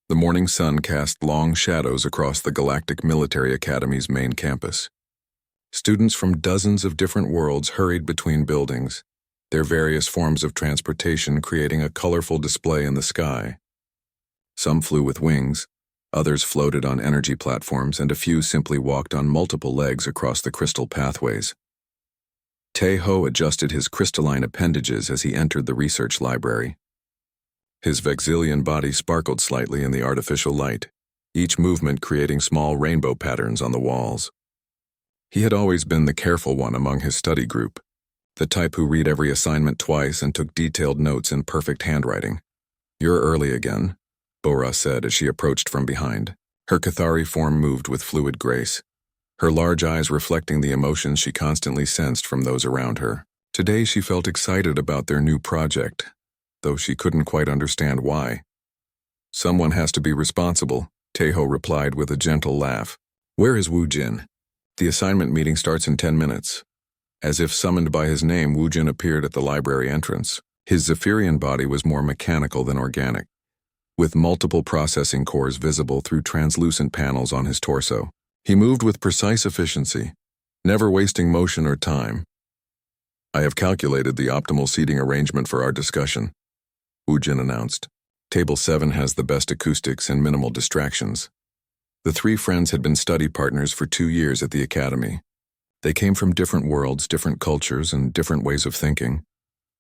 The morning sun cast long shadows across the Galactic Military Academy's main campus. Students from dozens of different worlds hurried between buildings, their various forms of transportation creating a colorful display in the sky. Some flew with wings, others floated on energy platforms, and a few simply walked on multiple legs across the crystal pathways. Tae-ho adjusted his crystalline appendages as he entered the research library. His Vexillian body sparkled slightly in the artificial light, each movement creating small rainbow patterns on the walls. He had always been the careful one among his study group, the type who read every assignment twice and took detailed notes in perfect handwriting. "You're early again," Bora said as she approached from behind. Her Cathari form moved with fluid grace, her large eyes reflecting the emotions she constantly sensed from those around her. Today she felt excited about their new project, though she couldn't quite understand why. "Someone has to be responsible," Tae-ho replied with a gentle laugh. "Where is Woo Jin?" "The assignment meeting starts in 10 minutes. As if summoned by his name, Woo Jin appeared at the library entrance. His Zephyrian body was more mechanical than organic, with multiple processing cores visible through translucent panels on his torso. He moved with precise efficiency, never wasting motion or time. "I have calculated the optimal seating arrangement for our discussion," Woo Jin announced. "Table 7 has the best acoustics and minimal distractions." The three friends had been study partners for 2 years at the academy. They came from different worlds, different cultures, and different ways of thinking,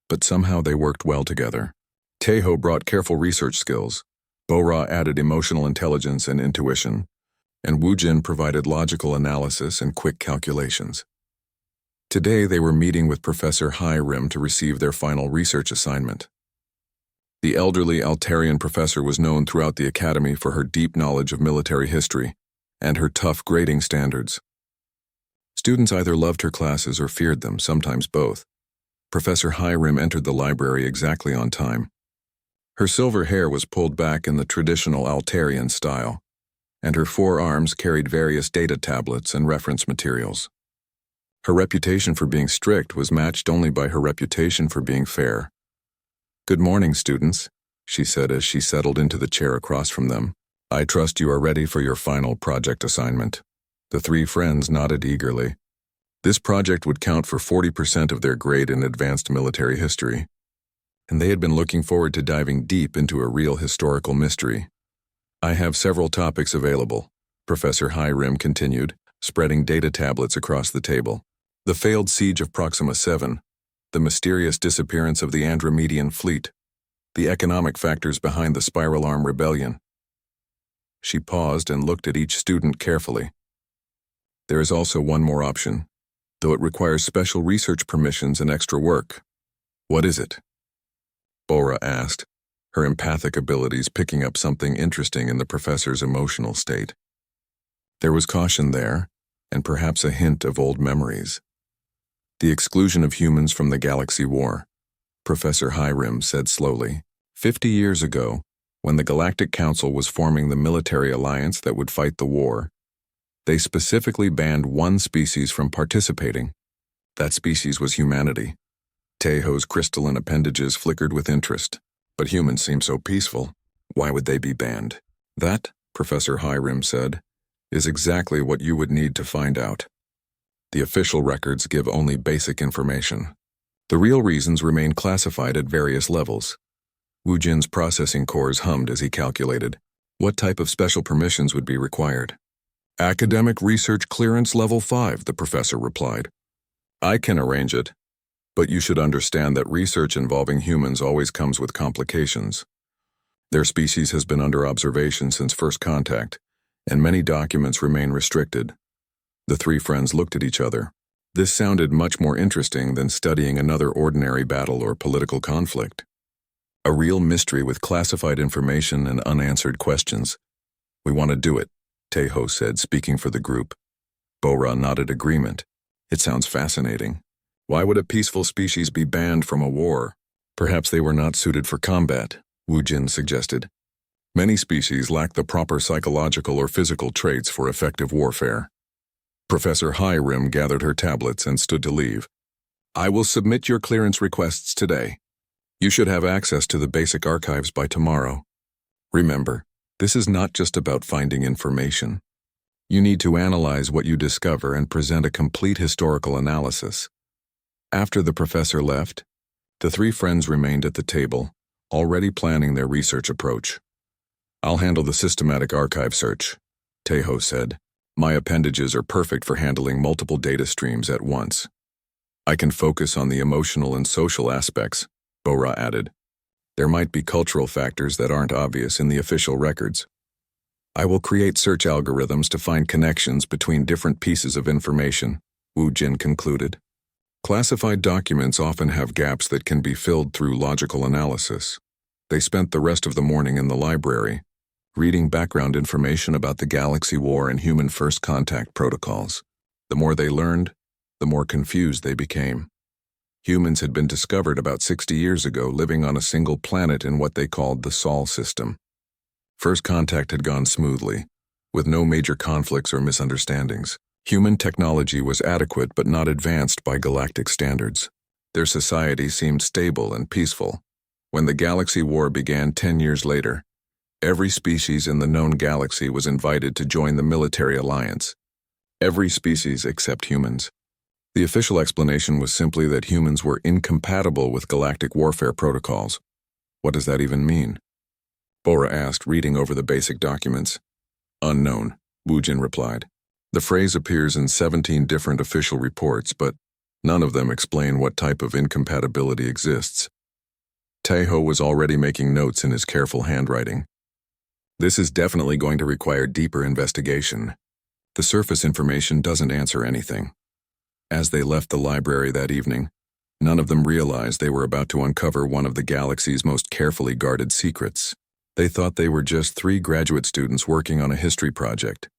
but somehow they worked well together. Tae-ho brought careful research skills, Bora added emotional intelligence and intuition, and Woo Jin provided logical analysis and quick calculations. Today they were meeting with Professor Hi-Rim to receive their final research assignment. The elderly Altarian professor was known throughout the academy for her deep knowledge of military history and her tough grading standards. Students either loved her classes or feared them, sometimes both. Professor Hi-Rim entered the library exactly on time. Her silver hair was pulled back in the traditional Altarian style, and her 4 arms carried various data tablets and reference materials. Her reputation for being strict was matched only by her reputation for being fair. "Good morning, students," she said as she settled into the chair across from them. "I trust you are ready for your final project assignment." The 3 friends nodded eagerly. This project would count for 40% of their grade in advanced military history, and they had been looking forward to diving deep into a real historical mystery. "I have several topics available," Professor Hi-Rim continued, spreading data tablets across the table. "The failed siege of Proxima 7, the mysterious disappearance of the Andromedian fleet, the economic factors behind the Spiral Arm rebellion." She paused and looked at each student carefully. "There is also one more option, though it requires special research permissions and extra work." "What is it?" Bora asked, her empathic abilities picking up something interesting in the professor's emotional state. There was caution there, and perhaps a hint of old memories. "The exclusion of humans from the GalaXY War," Professor Hi-Rim said slowly. 50 years ago, when the Galactic Council was forming the military alliance that would fight the war, they specifically banned one species from participating. That species was humanity. Tae-ho's crystalline appendages flickered with interest. "But humans seem so peaceful. Why would they be banned?" "That," Professor Hi-Rim said, "is exactly what you would need to find out. The official records give only basic information. The real reasons remain classified at various levels." Woo Jin's processing cores hummed as he calculated. What type of special permissions would be required? "Academic Research Clearance Level 5, the professor replied. "I can arrange it, but you should understand that research involving humans always comes with complications. Their species has been under observation since first contact, and many documents remain restricted." The 3 friends looked at each other. This sounded much more interesting than studying another ordinary battle or political conflict. A real mystery with classified information and unanswered questions. "We want to do it," Tae-ho said, speaking for the group. Bora nodded agreement. "It sounds fascinating. Why would a peaceful species be banned from a war?" "Perhaps they were not suited for combat," Woo Jin suggested. "Many species lack the proper psychological or physical traits for effective warfare." Professor Hi-Rim gathered her tablets and stood to leave. "I will submit your clearance requests today. You should have access to the basic archives by tomorrow. Remember, This is not just about finding information. You need to analyze what you discover and present a complete historical analysis. After the professor left, the three friends remained at the table, already planning their research approach. "I'll handle the systematic archive search," Tejo said. "My appendages are perfect for handling multiple data streams at once. I can focus on the emotional and social aspects," Bora added. "There might be cultural factors that aren't obvious in the official records. I will create search algorithms to find connections between different pieces of information," Wu Jin concluded. Classified documents often have gaps that can be filled through logical analysis. They spent the rest of the morning in the library, reading background information about the GalaXY War and human first contact protocols. The more they learned, the more confused they became. Humans had been discovered about 60 years ago, living on a single planet in what they called the Sol system. First contact had gone smoothly, with no major conflicts or misunderstandings. Human technology was adequate but not advanced by galactic standards. Their society seemed stable and peaceful. When the GalaXY War began 10 years later, every species in the known galaxy was invited to join the military alliance. Every species except humans. The official explanation was simply that humans were incompatible with galactic warfare protocols. What does that even mean? Bora asked, reading over the basic documents. "Unknown," Wu Jin replied. The phrase appears in 17 different official reports, but none of them explain what type of incompatibility exists. Tejo was already making notes in his careful handwriting. "This is definitely going to require deeper investigation. The surface information doesn't answer anything." As they left the library that evening, none of them realized they were about to uncover one of the galaxy's most carefully guarded secrets. They thought they were just three graduate students working on a history project.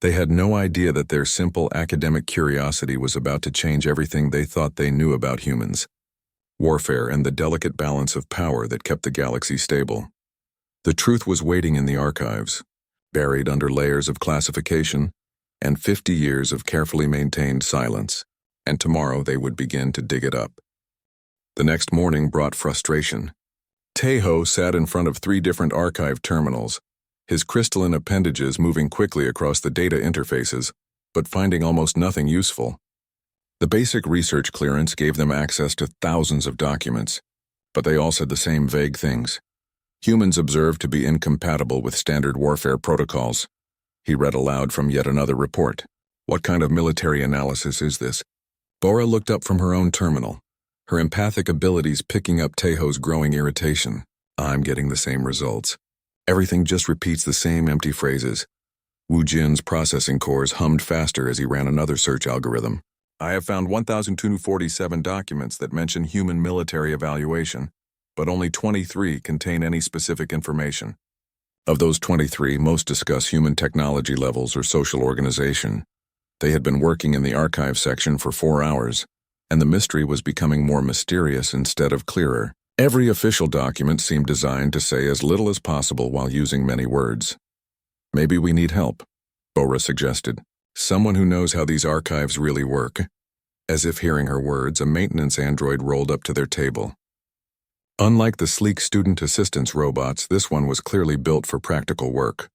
They had no idea that their simple academic curiosity was about to change everything they thought they knew about humans, warfare, and the delicate balance of power that kept the galaxy stable. The truth was waiting in the archives, buried under layers of classification and 50 years of carefully maintained silence, and tomorrow they would begin to dig it up. The next morning brought frustration. Tejo sat in front of 3 different archive terminals, his crystalline appendages moving quickly across the data interfaces, but finding almost nothing useful. The basic research clearance gave them access to thousands of documents, but they all said the same vague things. Humans observed to be incompatible with standard warfare protocols. He read aloud from yet another report. "What kind of military analysis is this?" Bora looked up from her own terminal, her empathic abilities picking up Tejo's growing irritation. "I'm getting the same results. Everything just repeats the same empty phrases." Wu Jin's processing cores hummed faster as he ran another search algorithm. "I have found 1,247 documents that mention human military evaluation, but only 23 contain any specific information. Of those 23, most discuss human technology levels or social organization. They had been working in the archive section for 4 hours, and the mystery was becoming more mysterious instead of clearer. Every official document seemed designed to say as little as possible while using many words. "Maybe we need help," Bora suggested. "Someone who knows how these archives really work." As if hearing her words, a maintenance android rolled up to their table. Unlike the sleek student assistance robots, this one was clearly built for practical work.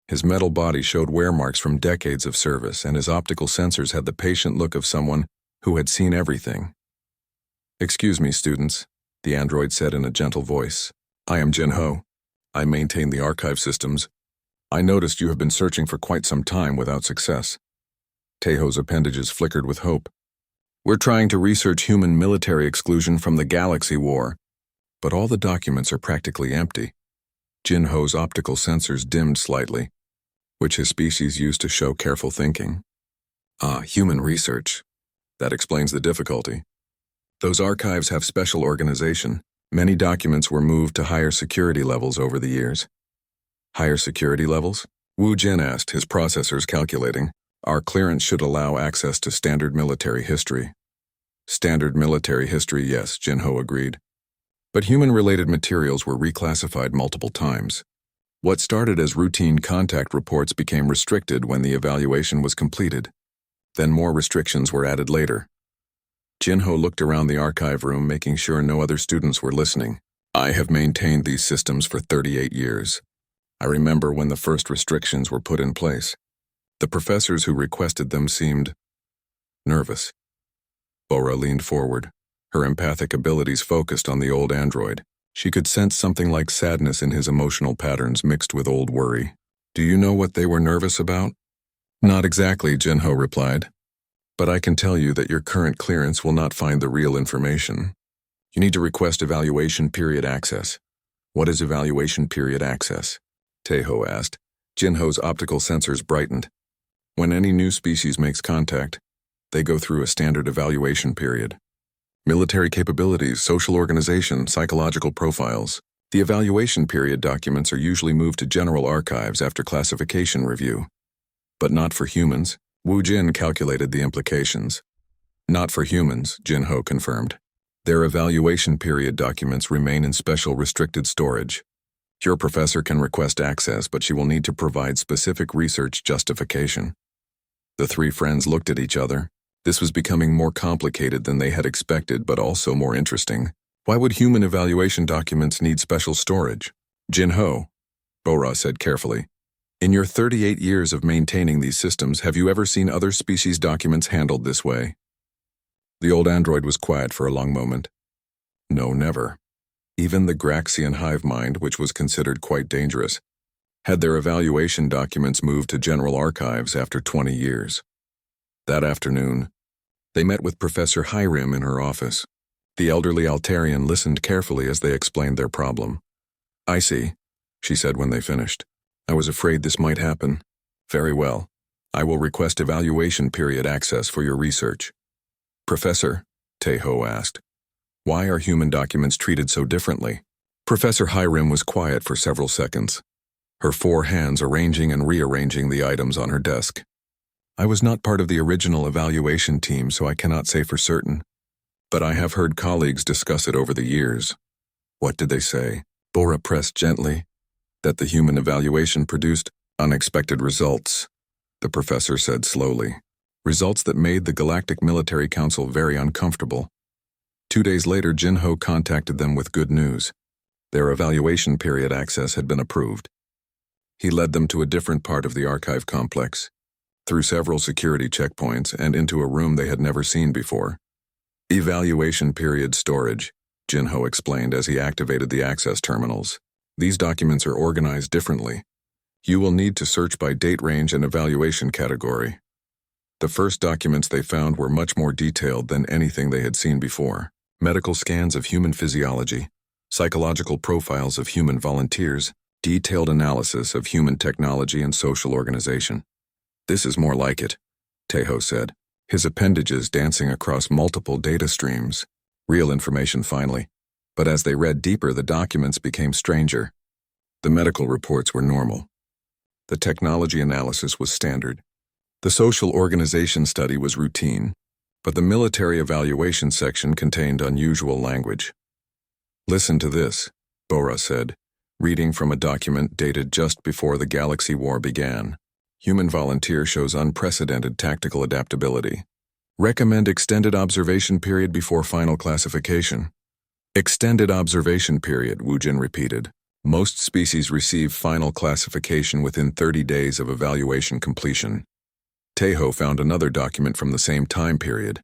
His metal body showed wear marks from decades of service, and his optical sensors had the patient look of someone who had seen everything. "Excuse me, students," the android said in a gentle voice. "I am Jin Ho. I maintain the archive systems. I noticed you have been searching for quite some time without success." Tejo's appendages flickered with hope. "We're trying to research human military exclusion from the GalaXY War, but all the documents are practically empty." Jin Ho's optical sensors dimmed slightly, which his species used to show careful thinking. "Ah, human research. That explains the difficulty. Those archives have special organization. Many documents were moved to higher security levels over the years." "Higher security levels?" Wu Jin asked, his processors calculating. "Our clearance should allow access to standard military history." "Standard military history, yes," Jin Ho agreed. But human-related materials were reclassified multiple times. What started as routine contact reports became restricted when the evaluation was completed. Then more restrictions were added later. Jin Ho looked around the archive room, making sure no other students were listening. "I have maintained these systems for 38 years. I remember when the first restrictions were put in place. The professors who requested them seemed nervous. Bora leaned forward, her empathic abilities focused on the old android. She could sense something like sadness in his emotional patterns mixed with old worry. Do you know what they were nervous about? Not exactly, Jinho replied. But I can tell you that your current clearance will not find the real information. You need to request evaluation period access. What is evaluation period access? Taeho asked. Jinho's optical sensors brightened. When any new species makes contact, they go through a standard evaluation period. Military capabilities, social organization, psychological profiles. The evaluation period documents are usually moved to general archives after classification review. But not for humans. Wu Jin calculated the implications. Not for humans, Jinho confirmed. Their evaluation period documents remain in special restricted storage. Your professor can request access, but she will need to provide specific research justification. The three friends looked at each other. This was becoming more complicated than they had expected, but also more interesting. Why would human evaluation documents need special storage? Jinho, Bora said carefully. In your 38 years of maintaining these systems, have you ever seen other species' documents handled this way? The old android was quiet for a long moment. No, never. Even the GalaXY hive mind, which was considered quite dangerous, had their evaluation documents moved to general archives after 20 years. That afternoon, they met with Professor Hiram in her office. The elderly Altarian listened carefully as they explained their problem. I see, she said when they finished. I was afraid this might happen. Very well. I will request evaluation period access for your research. Professor, Taeho asked, why are human documents treated so differently? Professor Hiram was quiet for several seconds, her 4 hands arranging and rearranging the items on her desk. I was not part of the original evaluation team, so I cannot say for certain, but I have heard colleagues discuss it over the years. What did they say? Bora pressed gently. That the human evaluation produced unexpected results, the professor said slowly. Results that made the Galactic Military Council very uncomfortable. 2 days later, Jinho contacted them with good news. Their evaluation period access had been approved. He led them to a different part of the archive complex, through several security checkpoints and into a room they had never seen before. Evaluation period storage, Jinho explained as he activated the access terminals. These documents are organized differently. You will need to search by date range and evaluation category. The first documents they found were much more detailed than anything they had seen before. Medical scans of human physiology, psychological profiles of human volunteers, detailed analysis of human technology and social organization. This is more like it, Taeho said, his appendages dancing across multiple data streams. Real information finally. But as they read deeper, the documents became stranger. The medical reports were normal. The technology analysis was standard. The social organization study was routine, but the military evaluation section contained unusual language. Listen to this, Bora said, reading from a document dated just before the GalaXY War began. Human volunteer shows unprecedented tactical adaptability. Recommend extended observation period before final classification. Extended observation period, Wu Jin repeated. Most species receive final classification within 30 days of evaluation completion. Taeho found another document from the same time period.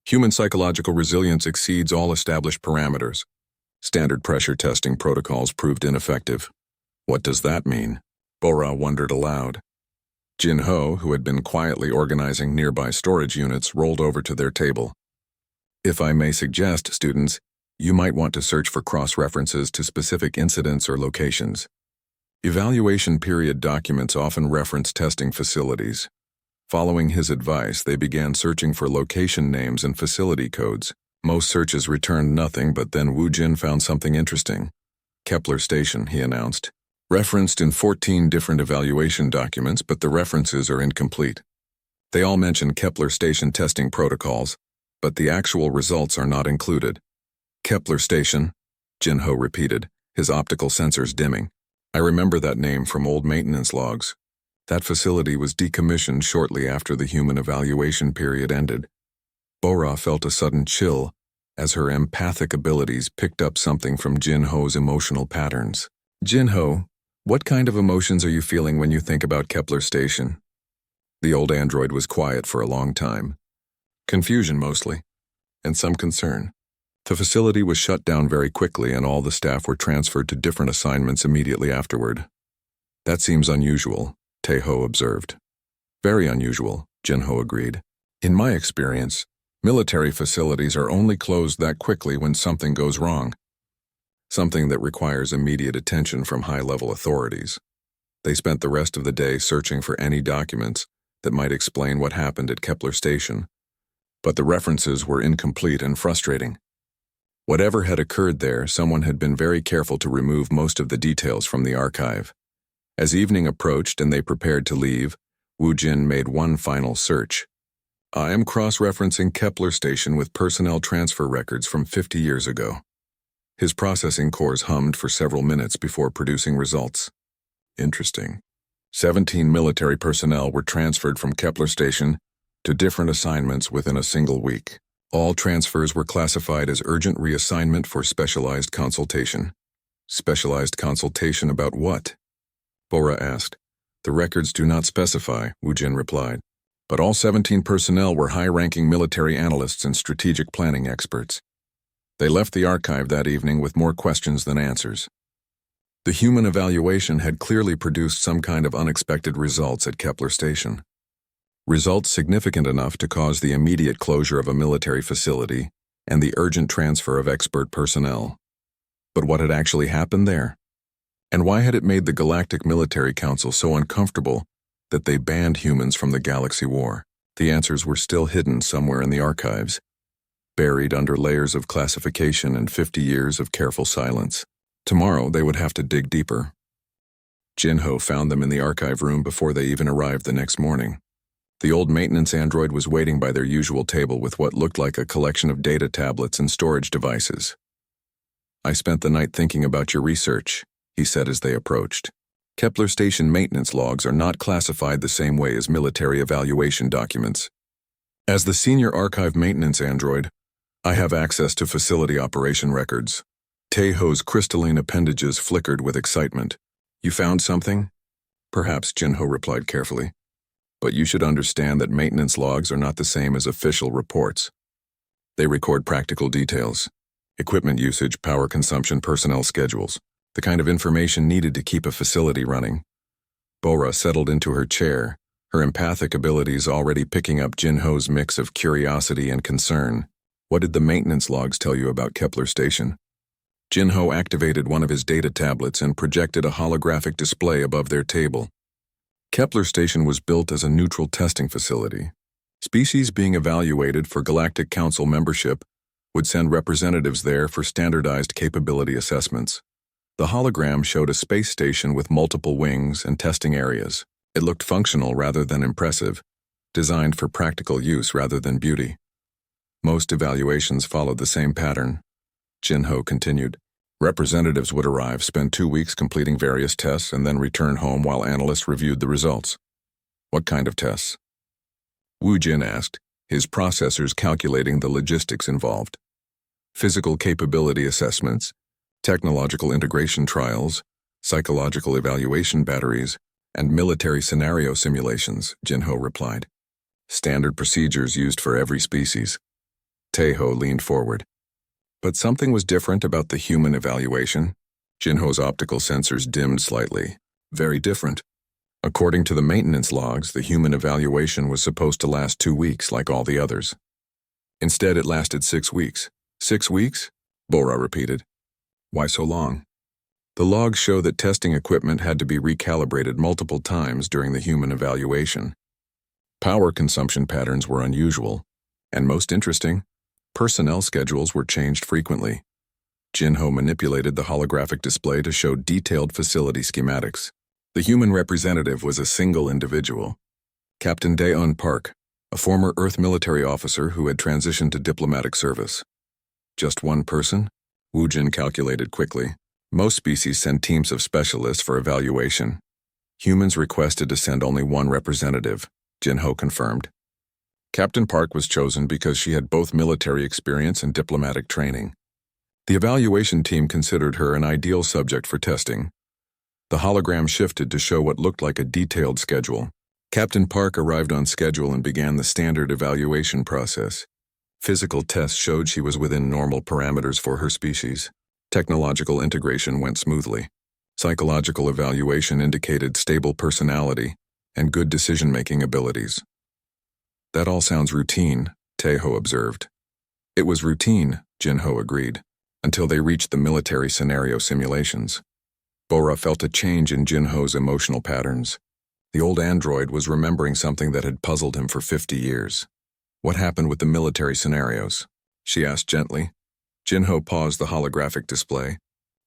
Human psychological resilience exceeds all established parameters. Standard pressure testing protocols proved ineffective. What does that mean? Bora wondered aloud. Jinho, who had been quietly organizing nearby storage units, rolled over to their table. If I may suggest, students, you might want to search for cross-references to specific incidents or locations. Evaluation period documents often reference testing facilities. Following his advice, they began searching for location names and facility codes. Most searches returned nothing, but then Wu Jin found something interesting. Kepler Station, he announced. Referenced in 14 different evaluation documents, but the references are incomplete. They all mention Kepler Station testing protocols, but the actual results are not included. Kepler Station, Jinho repeated, his optical sensors dimming. I remember that name from old maintenance logs. That facility was decommissioned shortly after the human evaluation period ended. Bora felt a sudden chill as her empathic abilities picked up something from Jinho's emotional patterns. Jinho, What kind of emotions are you feeling when you think about Kepler Station? The old android was quiet for a long time. Confusion mostly, and some concern. The facility was shut down very quickly and all the staff were transferred to different assignments immediately afterward. That seems unusual, Taeho observed. Very unusual, Jinho agreed. In my experience, military facilities are only closed that quickly when something goes wrong. Something that requires immediate attention from high-level authorities. They spent the rest of the day searching for any documents that might explain what happened at Kepler Station, but the references were incomplete and frustrating. Whatever had occurred there, someone had been very careful to remove most of the details from the archive. As evening approached and they prepared to leave, Wu Jin made one final search. I am cross-referencing Kepler Station with personnel transfer records from 50 years ago. His processing cores hummed for several minutes before producing results. Interesting. 17 military personnel were transferred from Kepler Station to different assignments within a single week. All transfers were classified as urgent reassignment for specialized consultation. Specialized consultation about what? Bora asked. The records do not specify, Wu Jin replied. But all 17 personnel were high-ranking military analysts and strategic planning experts. They left the archive that evening with more questions than answers. The human evaluation had clearly produced some kind of unexpected results at Kepler Station. Results significant enough to cause the immediate closure of a military facility and the urgent transfer of expert personnel. But what had actually happened there? And why had it made the Galactic Military Council so uncomfortable that they banned humans from the GalaXY War? The answers were still hidden somewhere in the archives, buried under layers of classification and 50 years of careful silence. Tomorrow they would have to dig deeper. Jinho found them in the archive room before they even arrived the next morning. The old maintenance android was waiting by their usual table with what looked like a collection of data tablets and storage devices. I spent the night thinking about your research, he said as they approached. Kepler Station maintenance logs are not classified the same way as military evaluation documents. As the senior archive maintenance android, I have access to facility operation records. Taeho's crystalline appendages flickered with excitement. You found something? Perhaps, Jinho replied carefully. But you should understand that maintenance logs are not the same as official reports. They record practical details: equipment usage, power consumption, personnel schedules, the kind of information needed to keep a facility running. Bora settled into her chair, her empathic abilities already picking up Jinho's mix of curiosity and concern. What did the maintenance logs tell you about Kepler Station? Jinho activated one of his data tablets and projected a holographic display above their table. Kepler Station was built as a neutral testing facility. Species being evaluated for Galactic Council membership would send representatives there for standardized capability assessments. The hologram showed a space station with multiple wings and testing areas. It looked functional rather than impressive, designed for practical use rather than beauty. Most evaluations followed the same pattern. Jinho continued. Representatives would arrive, spend 2 weeks completing various tests, and then return home while analysts reviewed the results. What kind of tests? Wu Jin asked, his processors calculating the logistics involved. Physical capability assessments, technological integration trials, psychological evaluation batteries, and military scenario simulations, Jinho replied. Standard procedures used for every species. Taeho leaned forward. But something was different about the human evaluation. Jinho's optical sensors dimmed slightly. Very different. According to the maintenance logs, the human evaluation was supposed to last 2 weeks like all the others. Instead, it lasted 6 weeks. 6 weeks? Bora repeated. Why so long? The logs show that testing equipment had to be recalibrated multiple times during the human evaluation. Power consumption patterns were unusual, and most interesting, personnel schedules were changed frequently. Jinho manipulated the holographic display to show detailed facility schematics. The human representative was a single individual. Captain Daeun Park, a former Earth military officer who had transitioned to diplomatic service. Just one person? Wu Jin calculated quickly. Most species send teams of specialists for evaluation. Humans requested to send only one representative, Jinho confirmed. Captain Park was chosen because she had both military experience and diplomatic training. The evaluation team considered her an ideal subject for testing. The hologram shifted to show what looked like a detailed schedule. Captain Park arrived on schedule and began the standard evaluation process. Physical tests showed she was within normal parameters for her species. Technological integration went smoothly. Psychological evaluation indicated stable personality and good decision-making abilities. That all sounds routine, Taeho observed. It was routine, Jinho agreed, until they reached the military scenario simulations. Bora felt a change in Jinho's emotional patterns. The old android was remembering something that had puzzled him for 50 years. What happened with the military scenarios? She asked gently. Jinho paused the holographic display.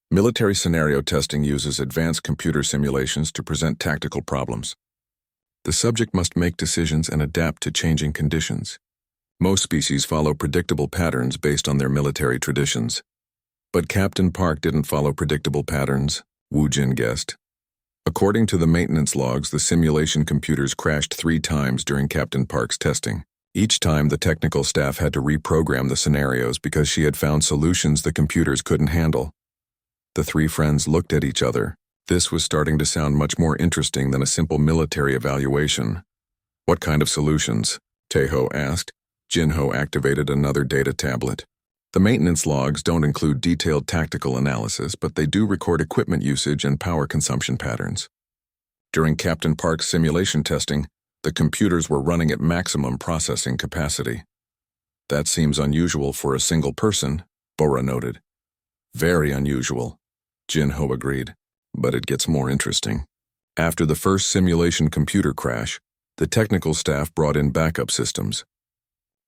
Military scenario testing uses advanced computer simulations to present tactical problems. The subject must make decisions and adapt to changing conditions. Most species follow predictable patterns based on their military traditions. But Captain Park didn't follow predictable patterns, Wu Jin guessed. According to the maintenance logs, the simulation computers crashed 3 times during Captain Park's testing. Each time, the technical staff had to reprogram the scenarios because she had found solutions the computers couldn't handle. The 3 friends looked at each other. This was starting to sound much more interesting than a simple military evaluation. What kind of solutions? Taeho asked. Jinho activated another data tablet. The maintenance logs don't include detailed tactical analysis, but they do record equipment usage and power consumption patterns. During Captain Park's simulation testing, the computers were running at maximum processing capacity. That seems unusual for a single person, Bora noted. Very unusual, Jinho agreed, but it gets more interesting. After the first simulation computer crash, the technical staff brought in backup systems.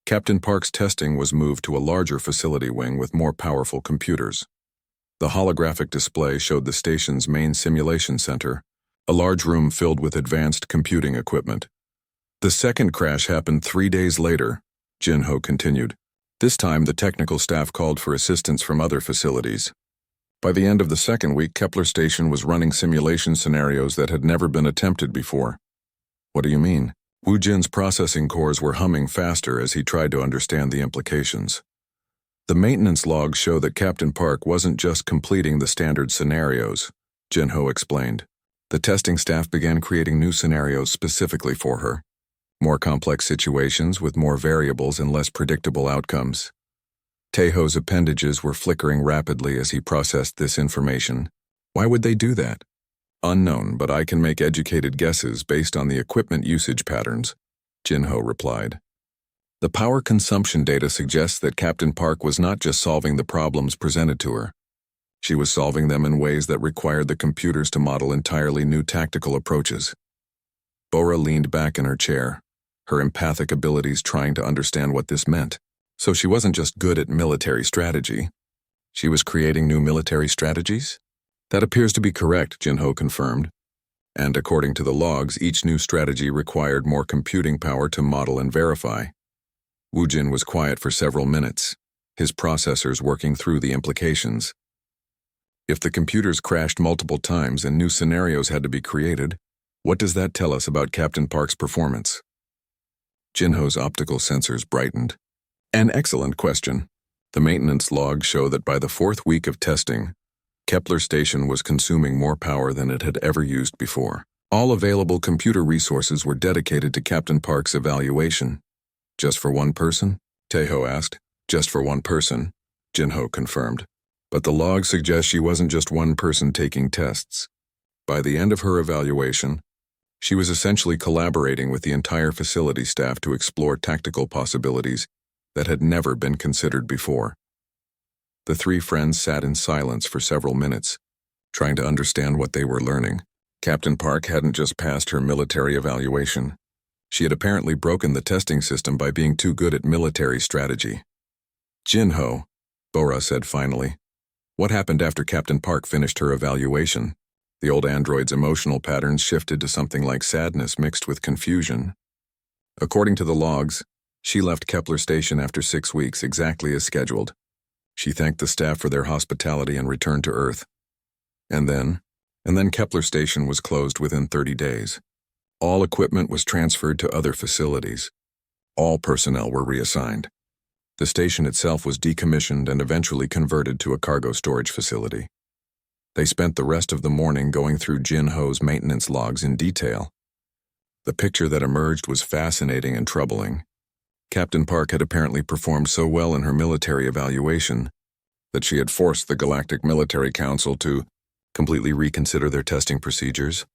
Captain Park's testing was moved to a larger facility wing with more powerful computers. The holographic display showed the station's main simulation center, a large room filled with advanced computing equipment. The second crash happened 3 days later, Jinho continued. This time, the technical staff called for assistance from other facilities. By the end of the second week, Kepler Station was running simulation scenarios that had never been attempted before. What do you mean? Wu Jin's processing cores were humming faster as he tried to understand the implications. The maintenance logs show that Captain Park wasn't just completing the standard scenarios, Jinho explained. The testing staff began creating new scenarios specifically for her. More complex situations with more variables and less predictable outcomes. Taeho's appendages were flickering rapidly as he processed this information. Why would they do that? Unknown, but I can make educated guesses based on the equipment usage patterns, Jinho replied. The power consumption data suggests that Captain Park was not just solving the problems presented to her. She was solving them in ways that required the computers to model entirely new tactical approaches. Bora leaned back in her chair, her empathic abilities trying to understand what this meant. So she wasn't just good at military strategy. She was creating new military strategies? That appears to be correct, Jinho confirmed. And according to the logs, each new strategy required more computing power to model and verify. Wu Jin was quiet for several minutes, his processors working through the implications. If the computers crashed multiple times and new scenarios had to be created, what does that tell us about Captain Park's performance? Jinho's optical sensors brightened. An excellent question. The maintenance logs show that by the 4th week of testing, Kepler Station was consuming more power than it had ever used before. All available computer resources were dedicated to Captain Park's evaluation. Just for one person? Taeho asked. Just for one person, Jinho confirmed. But the log suggests she wasn't just one person taking tests. By the end of her evaluation, she was essentially collaborating with the entire facility staff to explore tactical possibilities that had never been considered before. The 3 friends sat in silence for several minutes, trying to understand what they were learning. Captain Park hadn't just passed her military evaluation. She had apparently broken the testing system by being too good at military strategy. Jinho, Bora said finally. What happened after Captain Park finished her evaluation? The old android's emotional patterns shifted to something like sadness mixed with confusion. According to the logs, she left Kepler Station after 6 weeks, exactly as scheduled. She thanked the staff for their hospitality and returned to Earth. And then Kepler Station was closed within 30 days. All equipment was transferred to other facilities. All personnel were reassigned. The station itself was decommissioned and eventually converted to a cargo storage facility. They spent the rest of the morning going through Jin-Ho's maintenance logs in detail. The picture that emerged was fascinating and troubling. Captain Park had apparently performed so well in her military evaluation that she had forced the Galactic Military Council to completely reconsider their testing procedures.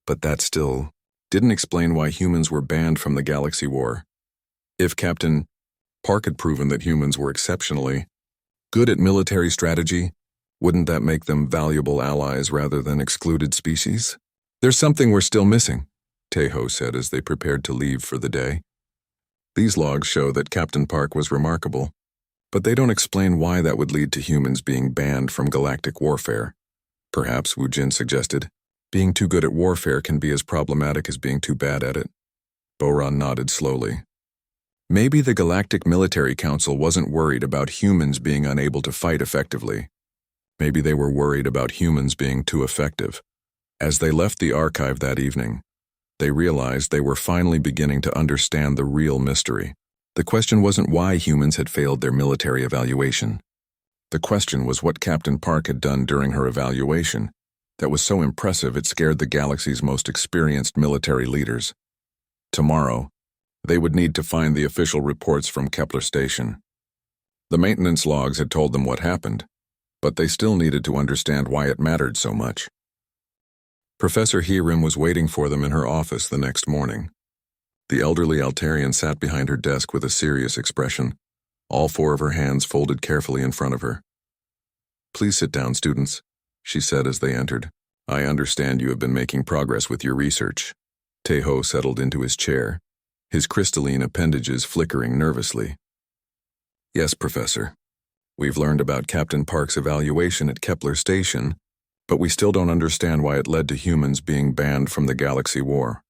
But that still didn't explain why humans were banned from the GalaXY War. If Captain Park had proven that humans were exceptionally good at military strategy, wouldn't that make them valuable allies rather than excluded species? There's something we're still missing, Taeho said as they prepared to leave for the day. These logs show that Captain Park was remarkable, but they don't explain why that would lead to humans being banned from galactic warfare. Perhaps, Wu Jin suggested, being too good at warfare can be as problematic as being too bad at it. Boran nodded slowly. Maybe the Galactic Military Council wasn't worried about humans being unable to fight effectively. Maybe they were worried about humans being too effective. As they left the archive that evening, they realized they were finally beginning to understand the real mystery. The question wasn't why humans had failed their military evaluation. The question was what Captain Park had done during her evaluation that was so impressive it scared the galaxy's most experienced military leaders. Tomorrow, they would need to find the official reports from Kepler Station. The maintenance logs had told them what happened, but they still needed to understand why it mattered so much. Professor Hirim was waiting for them in her office the next morning. The elderly Altarian sat behind her desk with a serious expression, all four of her hands folded carefully in front of her. "Please sit down, students," she said as they entered. "I understand you have been making progress with your research." Taeho settled into his chair, his crystalline appendages flickering nervously. "Yes, Professor. We've learned about Captain Park's evaluation at Kepler Station, but we still don't understand why it led to humans being banned from the GalaXY War."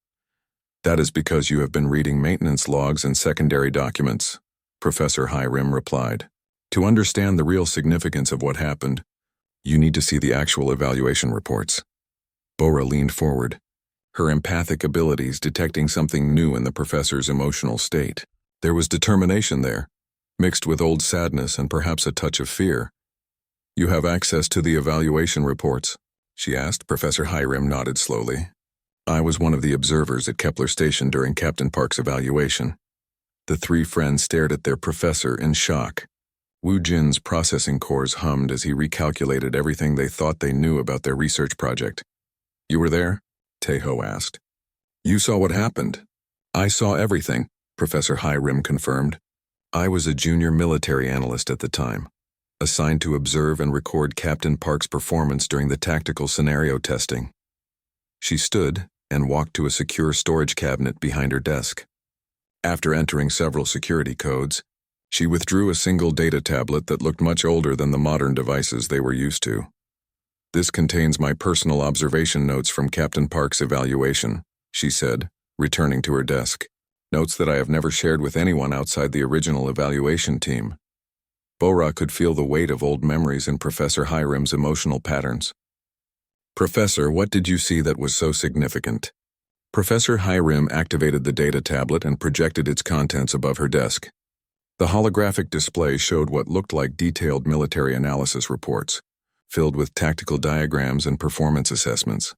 "That is because you have been reading maintenance logs and secondary documents," Professor Hirim replied. "To understand the real significance of what happened, you need to see the actual evaluation reports." Bora leaned forward, her empathic abilities detecting something new in the professor's emotional state. There was determination there, mixed with old sadness and perhaps a touch of fear. "You have access to the evaluation reports?" she asked. Professor Hirim nodded slowly. "I was one of the observers at Kepler Station during Captain Park's evaluation." The three friends stared at their professor in shock. Wu Jin's processing cores hummed as he recalculated everything they thought they knew about their research project. "You were there?" Taeho asked. "You saw what happened?" "I saw everything," Professor Hirim confirmed. "I was a junior military analyst at the time, assigned to observe and record Captain Park's performance during the tactical scenario testing." She stood and walked to a secure storage cabinet behind her desk. After entering several security codes, she withdrew a single data tablet that looked much older than the modern devices they were used to. "This contains my personal observation notes from Captain Park's evaluation," she said, returning to her desk. "Notes that I have never shared with anyone outside the original evaluation team." Bora could feel the weight of old memories in Professor Hirim's emotional patterns. "Professor, what did you see that was so significant?" Professor Hirim activated the data tablet and projected its contents above her desk. The holographic display showed what looked like detailed military analysis reports, filled with tactical diagrams and performance assessments.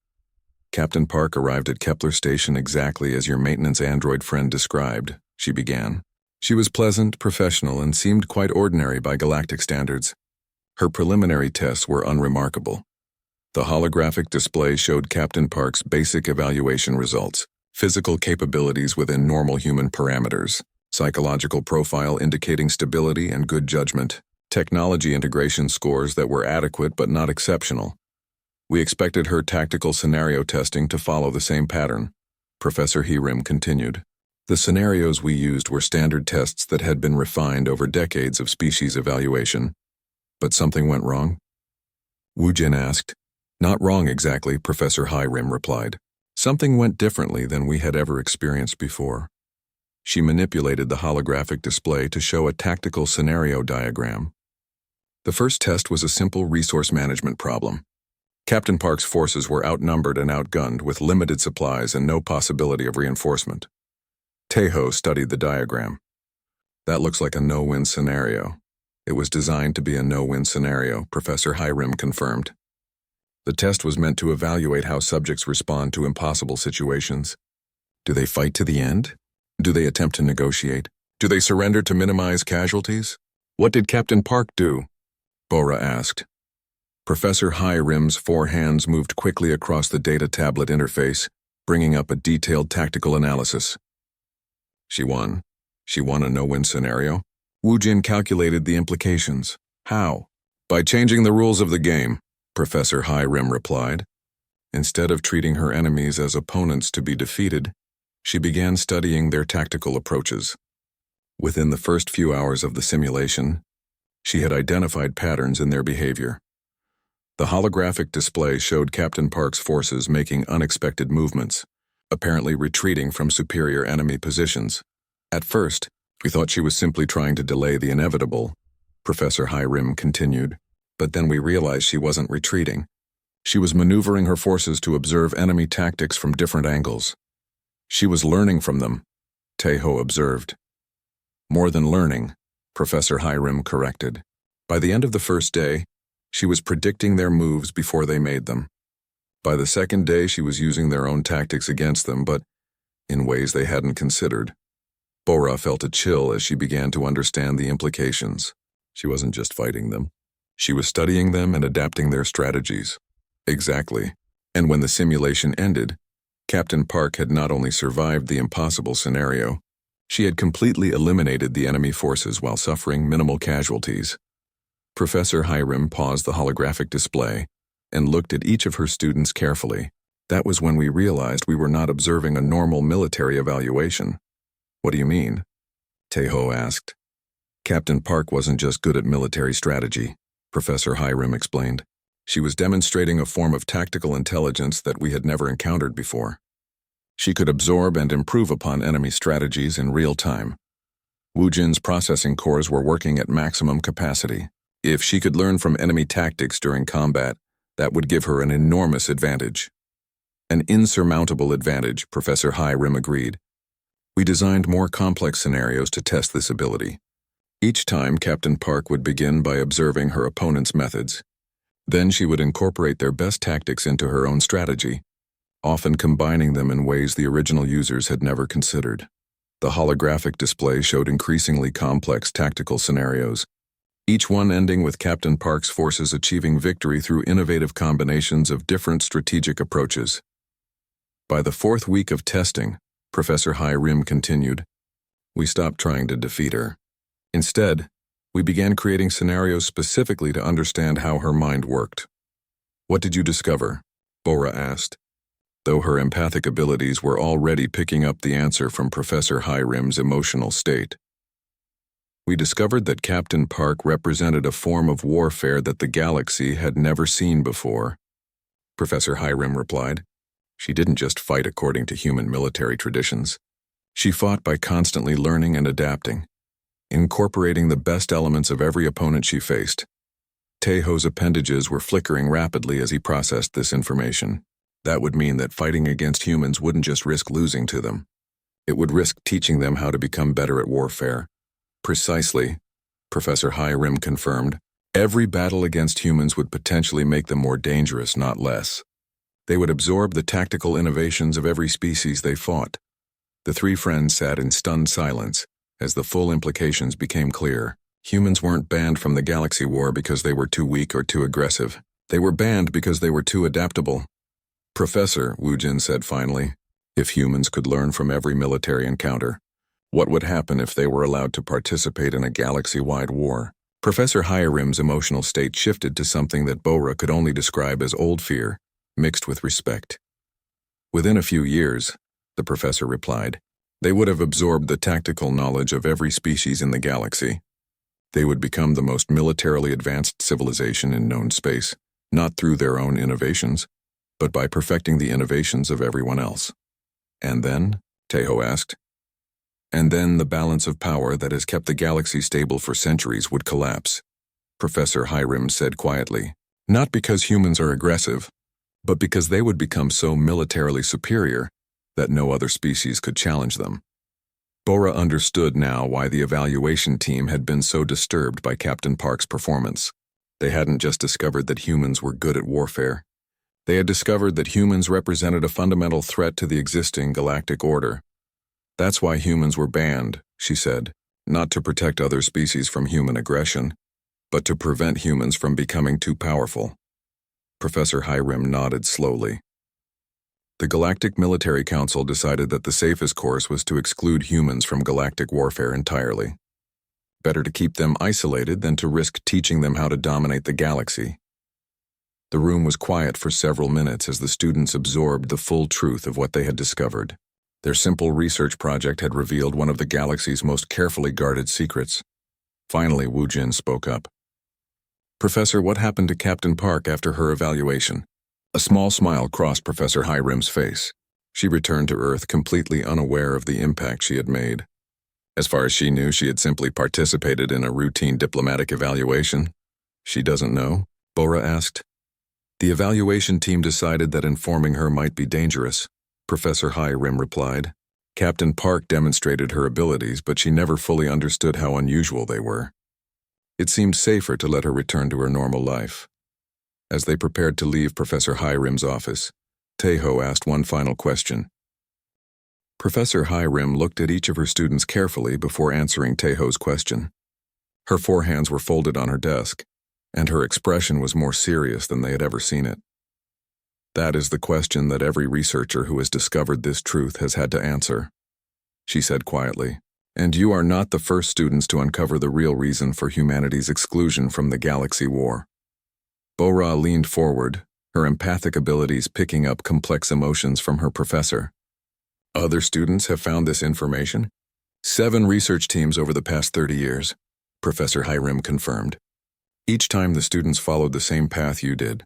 "Captain Park arrived at Kepler Station exactly as your maintenance android friend described," she began. "She was pleasant, professional, and seemed quite ordinary by galactic standards. Her preliminary tests were unremarkable. The holographic display showed Captain Park's basic evaluation results, physical capabilities within normal human parameters, psychological profile indicating stability and good judgment, technology integration scores that were adequate but not exceptional. We expected her tactical scenario testing to follow the same pattern," Professor Hirim continued. "The scenarios we used were standard tests that had been refined over decades of species evaluation. But something went wrong?" Wu Jin asked. "Not wrong exactly," Professor Hirim replied. "Something went differently than we had ever experienced before." She manipulated the holographic display to show a tactical scenario diagram. The first test was a simple resource management problem. Captain Park's forces were outnumbered and outgunned with limited supplies and no possibility of reinforcement. Taeho studied the diagram. "That looks like a no-win scenario." "It was designed to be a no-win scenario," Professor Hirim confirmed. The test was meant to evaluate how subjects respond to impossible situations. Do they fight to the end? Do they attempt to negotiate? Do they surrender to minimize casualties? What did Captain Park do? Bora asked. Professor Hiram's 4 hands moved quickly across the data tablet interface, bringing up a detailed tactical analysis. She won. She won a no-win scenario. Wu Jin calculated the implications. How? By changing the rules of the game, Professor Hiram replied. Instead of treating her enemies as opponents to be defeated, she began studying their tactical approaches. Within the first few hours of the simulation, she had identified patterns in their behavior. The holographic display showed Captain Park's forces making unexpected movements, apparently retreating from superior enemy positions. At first, we thought she was simply trying to delay the inevitable, Professor Hiram continued, but then we realized she wasn't retreating. She was maneuvering her forces to observe enemy tactics from different angles. She was learning from them, Taeho observed. More than learning, Professor Hiram corrected. By the end of the first day, she was predicting their moves before they made them. By the second day, she was using their own tactics against them, but in ways they hadn't considered. Bora felt a chill as she began to understand the implications. She wasn't just fighting them. She was studying them and adapting their strategies. Exactly. And when the simulation ended, Captain Park had not only survived the impossible scenario, she had completely eliminated the enemy forces while suffering minimal casualties. Professor Hiram paused the holographic display and looked at each of her students carefully. That was when we realized we were not observing a normal military evaluation. What do you mean? Taeho asked. Captain Park wasn't just good at military strategy, Professor Hiram explained. She was demonstrating a form of tactical intelligence that we had never encountered before. She could absorb and improve upon enemy strategies in real time. Wu Jin's processing cores were working at maximum capacity. If she could learn from enemy tactics during combat, that would give her an enormous advantage. An insurmountable advantage, Professor Hiram agreed. We designed more complex scenarios to test this ability. Each time, Captain Park would begin by observing her opponent's methods. Then she would incorporate their best tactics into her own strategy, often combining them in ways the original users had never considered. The holographic display showed increasingly complex tactical scenarios, each one ending with Captain Park's forces achieving victory through innovative combinations of different strategic approaches. By the 4th week of testing, Professor Hiram continued, we stopped trying to defeat her. Instead, we began creating scenarios specifically to understand how her mind worked. What did you discover? Bora asked, though her empathic abilities were already picking up the answer from Professor Hiram's emotional state. We discovered that Captain Park represented a form of warfare that the GalaXY had never seen before. Professor Hiram replied. She didn't just fight according to human military traditions. She fought by constantly learning and adapting, incorporating the best elements of every opponent she faced. Taeho's appendages were flickering rapidly as he processed this information. That would mean that fighting against humans wouldn't just risk losing to them. It would risk teaching them how to become better at warfare. Precisely, Professor Hiram confirmed. Every battle against humans would potentially make them more dangerous, not less. They would absorb the tactical innovations of every species they fought. The 3 friends sat in stunned silence as the full implications became clear. Humans weren't banned from the GalaXY War because they were too weak or too aggressive. They were banned because they were too adaptable. Professor, Wu Jin said finally, if humans could learn from every military encounter, what would happen if they were allowed to participate in a galaxy-wide war? Professor Hiram's emotional state shifted to something that Bora could only describe as old fear, mixed with respect. Within a few years, the professor replied, they would have absorbed the tactical knowledge of every species in the galaxy. They would become the most militarily advanced civilization in known space, not through their own innovations, but by perfecting the innovations of everyone else. And then, Taeho asked, and then the balance of power that has kept the galaxy stable for centuries would collapse, Professor Hiram said quietly. Not because humans are aggressive, but because they would become so militarily superior that no other species could challenge them. Bora understood now why the evaluation team had been so disturbed by Captain Park's performance. They hadn't just discovered that humans were good at warfare. They had discovered that humans represented a fundamental threat to the existing galactic order. That's why humans were banned, she said, not to protect other species from human aggression, but to prevent humans from becoming too powerful. Professor Hiram nodded slowly. The Galactic Military Council decided that the safest course was to exclude humans from galactic warfare entirely. Better to keep them isolated than to risk teaching them how to dominate the galaxy. The room was quiet for several minutes as the students absorbed the full truth of what they had discovered. Their simple research project had revealed one of the galaxy's most carefully guarded secrets. Finally, Wu Jin spoke up. "Professor, what happened to Captain Park after her evaluation?" A small smile crossed Professor Hiram's face. She returned to Earth completely unaware of the impact she had made. As far as she knew, she had simply participated in a routine diplomatic evaluation. "She doesn't know?" Bora asked. "The evaluation team decided that informing her might be dangerous," Professor Hiram replied. "Captain Park demonstrated her abilities, but she never fully understood how unusual they were. It seemed safer to let her return to her normal life." As they prepared to leave Professor Hiram's office, Taeho asked one final question. Professor Hiram looked at each of her students carefully before answering Taeho's question. Her forehands were folded on her desk, and her expression was more serious than they had ever seen it. "That is the question that every researcher who has discovered this truth has had to answer," she said quietly. "And you are not the first students to uncover the real reason for humanity's exclusion from the GalaXY War." Bora leaned forward, her empathic abilities picking up complex emotions from her professor. "Other students have found this information?" 7 research teams over the past 30 years, Professor Hiram confirmed. "Each time the students followed the same path you did.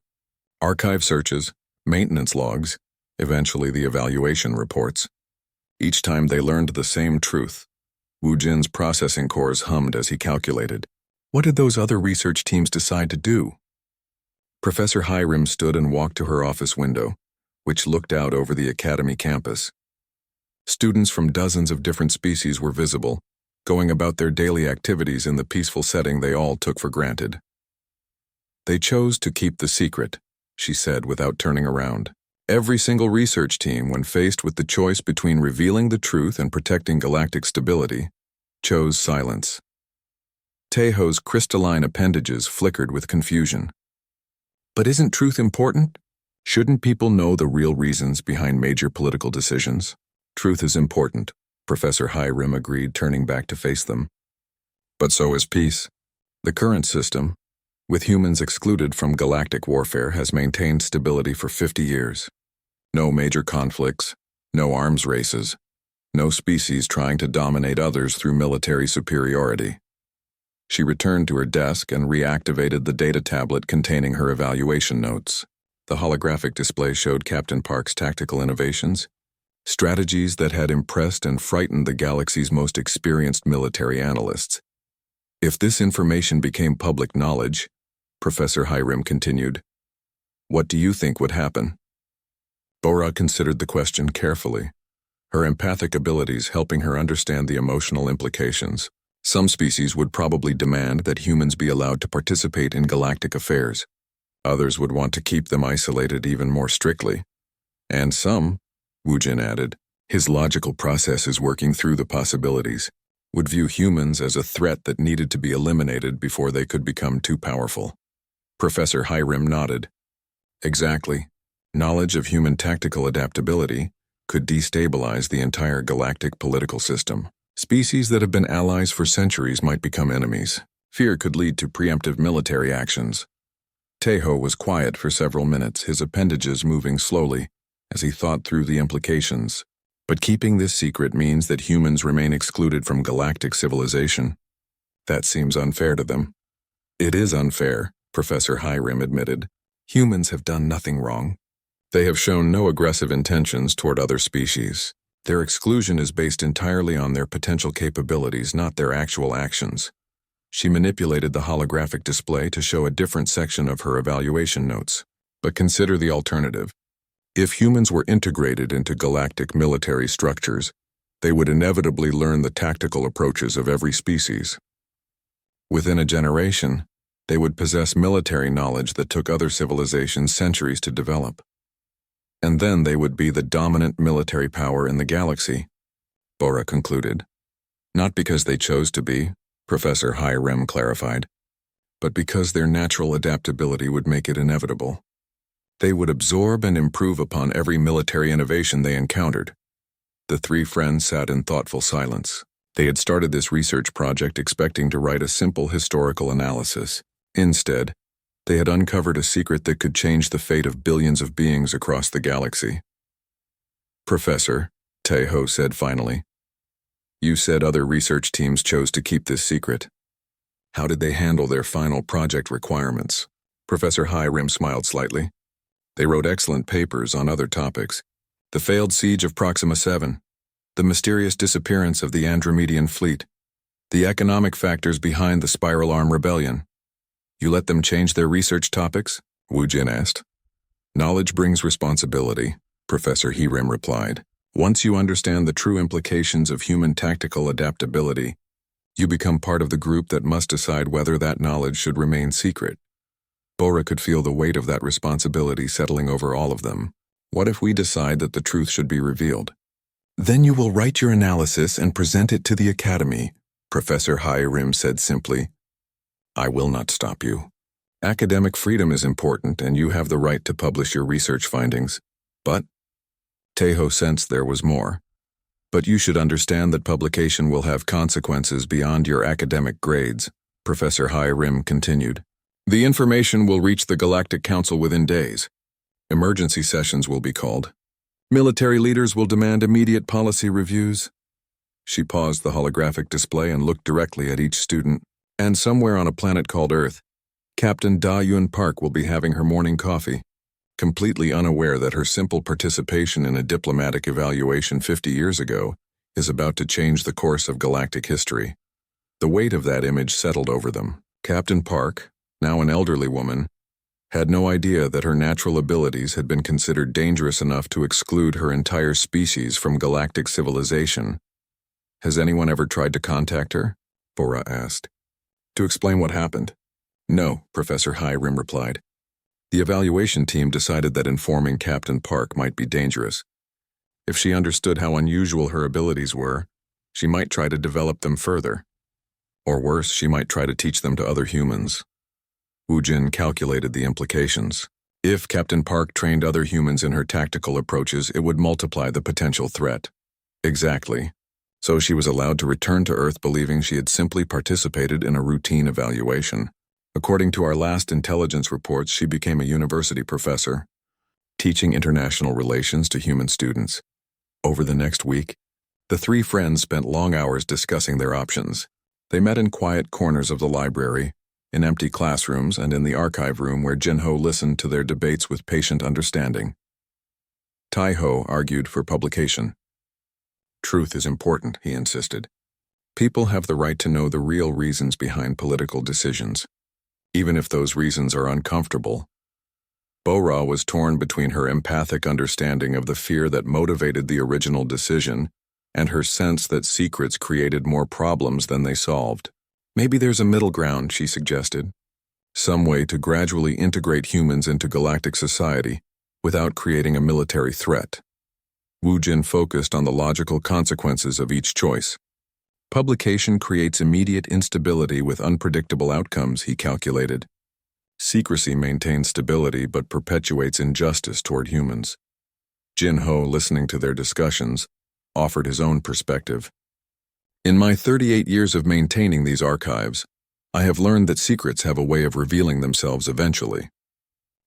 Archive searches, maintenance logs, eventually the evaluation reports. Each time they learned the same truth." Wu Jin's processing cores hummed as he calculated. "What did those other research teams decide to do?" Professor Hiram stood and walked to her office window, which looked out over the academy campus. Students from dozens of different species were visible, going about their daily activities in the peaceful setting they all took for granted. "They chose to keep the secret," she said without turning around. "Every single research team, when faced with the choice between revealing the truth and protecting galactic stability, chose silence." Taeho's crystalline appendages flickered with confusion. "But isn't truth important? Shouldn't people know the real reasons behind major political decisions?" "Truth is important," Professor Hiram agreed, turning back to face them. "But so is peace. The current system, with humans excluded from galactic warfare, has maintained stability for 50 years. No major conflicts, no arms races, no species trying to dominate others through military superiority." She returned to her desk and reactivated the data tablet containing her evaluation notes. The holographic display showed Captain Park's tactical innovations, strategies that had impressed and frightened the galaxy's most experienced military analysts. "If this information became public knowledge," Professor Hiram continued, "what do you think would happen?" Bora considered the question carefully, her empathic abilities helping her understand the emotional implications. Some species would probably demand that humans be allowed to participate in galactic affairs. Others would want to keep them isolated even more strictly. And some, Wu Jin added, his logical processes working through the possibilities, would view humans as a threat that needed to be eliminated before they could become too powerful. Professor Hiram nodded. Exactly. Knowledge of human tactical adaptability could destabilize the entire galactic political system. Species that have been allies for centuries might become enemies. Fear could lead to preemptive military actions. Taeho was quiet for several minutes, his appendages moving slowly as he thought through the implications. But keeping this secret means that humans remain excluded from galactic civilization. That seems unfair to them. It is unfair, Professor Hiram admitted. Humans have done nothing wrong. They have shown no aggressive intentions toward other species. Their exclusion is based entirely on their potential capabilities, not their actual actions. She manipulated the holographic display to show a different section of her evaluation notes. But consider the alternative. If humans were integrated into galactic military structures, they would inevitably learn the tactical approaches of every species. Within a generation, they would possess military knowledge that took other civilizations centuries to develop. And then they would be the dominant military power in the galaxy, Bora concluded. Not because they chose to be, Professor HFY clarified, but because their natural adaptability would make it inevitable. They would absorb and improve upon every military innovation they encountered. The three friends sat in thoughtful silence. They had started this research project expecting to write a simple historical analysis. Instead, they had uncovered a secret that could change the fate of billions of beings across the galaxy. Professor, Taeho said finally, you said other research teams chose to keep this secret. How did they handle their final project requirements? Professor HFY smiled slightly. They wrote excellent papers on other topics. The failed siege of Proxima 7, the mysterious disappearance of the Andromedan fleet, the economic factors behind the Spiral Arm Rebellion. You let them change their research topics? Wu Jin asked. Knowledge brings responsibility, Professor HFY replied. Once you understand the true implications of human tactical adaptability, you become part of the group that must decide whether that knowledge should remain secret. Bora could feel the weight of that responsibility settling over all of them. What if we decide that the truth should be revealed? Then you will write your analysis and present it to the Academy, Professor HFY said simply. I will not stop you. Academic freedom is important and you have the right to publish your research findings. But Taeho sensed there was more. But you should understand that publication will have consequences beyond your academic grades, Professor HFY continued. The information will reach the Galactic Council within days. Emergency sessions will be called. Military leaders will demand immediate policy reviews. She paused the holographic display and looked directly at each student. And somewhere on a planet called Earth, Captain Da Yun Park will be having her morning coffee, completely unaware that her simple participation in a diplomatic evaluation 50 years ago is about to change the course of galactic history. The weight of that image settled over them. Captain Park, now an elderly woman, had no idea that her natural abilities had been considered dangerous enough to exclude her entire species from galactic civilization. Has anyone ever tried to contact her? Bora asked. To explain what happened? No, Professor HFY replied. The evaluation team decided that informing Captain Park might be dangerous. If she understood how unusual her abilities were, she might try to develop them further. Or worse, she might try to teach them to other humans. Wu Jin calculated the implications. If Captain Park trained other humans in her tactical approaches, it would multiply the potential threat. Exactly. So she was allowed to return to Earth believing she had simply participated in a routine evaluation. According to our last intelligence reports, she became a university professor, teaching international relations to human students. Over the next week, the three friends spent long hours discussing their options. They met in quiet corners of the library, in empty classrooms, and in the archive room where Jinho listened to their debates with patient understanding. Taeho argued for publication. Truth is important, he insisted. People have the right to know the real reasons behind political decisions, even if those reasons are uncomfortable. Bora was torn between her empathic understanding of the fear that motivated the original decision and her sense that secrets created more problems than they solved. Maybe there's a middle ground, she suggested. Some way to gradually integrate humans into galactic society without creating a military threat. Wu Jin focused on the logical consequences of each choice. Publication creates immediate instability with unpredictable outcomes, he calculated. Secrecy maintains stability but perpetuates injustice toward humans. Jinho, listening to their discussions, offered his own perspective. In my 38 years of maintaining these archives, I have learned that secrets have a way of revealing themselves eventually.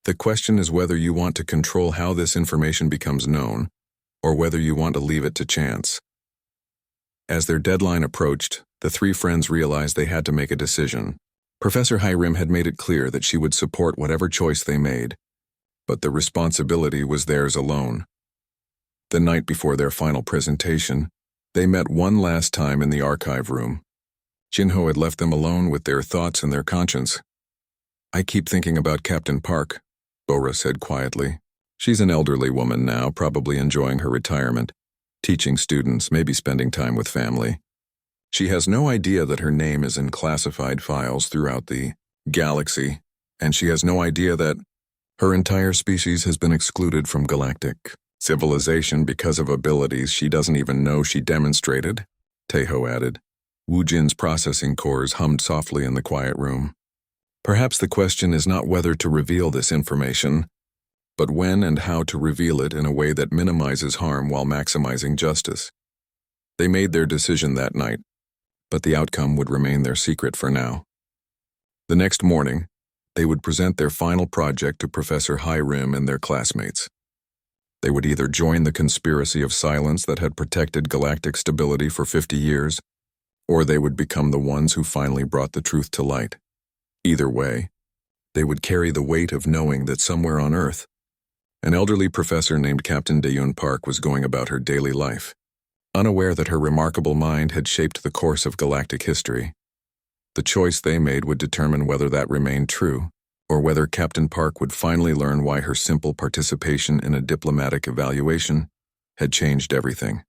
The question is whether you want to control how this information becomes known, or whether you want to leave it to chance. As their deadline approached, the three friends realized they had to make a decision. Professor HFY had made it clear that she would support whatever choice they made, but the responsibility was theirs alone. The night before their final presentation, they met one last time in the archive room. Jinho had left them alone with their thoughts and their conscience. I keep thinking about Captain Park, Bora said quietly. She's an elderly woman now, probably enjoying her retirement, teaching students, maybe spending time with family. She has no idea that her name is in classified files throughout the galaxy, and she has no idea that Her entire species has been excluded from galactic civilization because of abilities she doesn't even know she demonstrated, Tejo added. Wu Jin's processing cores hummed softly in the quiet room. Perhaps the question is not whether to reveal this information, but when and how to reveal it in a way that minimizes harm while maximizing justice. They made their decision that night, but the outcome would remain their secret for now. The next morning, they would present their final project to Professor Hiram and their classmates. They would either join the conspiracy of silence that had protected galactic stability for 50 years, or they would become the ones who finally brought the truth to light. Either way, they would carry the weight of knowing that somewhere on Earth, an elderly professor named Captain Dayun Park was going about her daily life, unaware that her remarkable mind had shaped the course of galactic history. The choice they made would determine whether that remained true, or whether Captain Park would finally learn why her simple participation in a diplomatic evaluation had changed everything.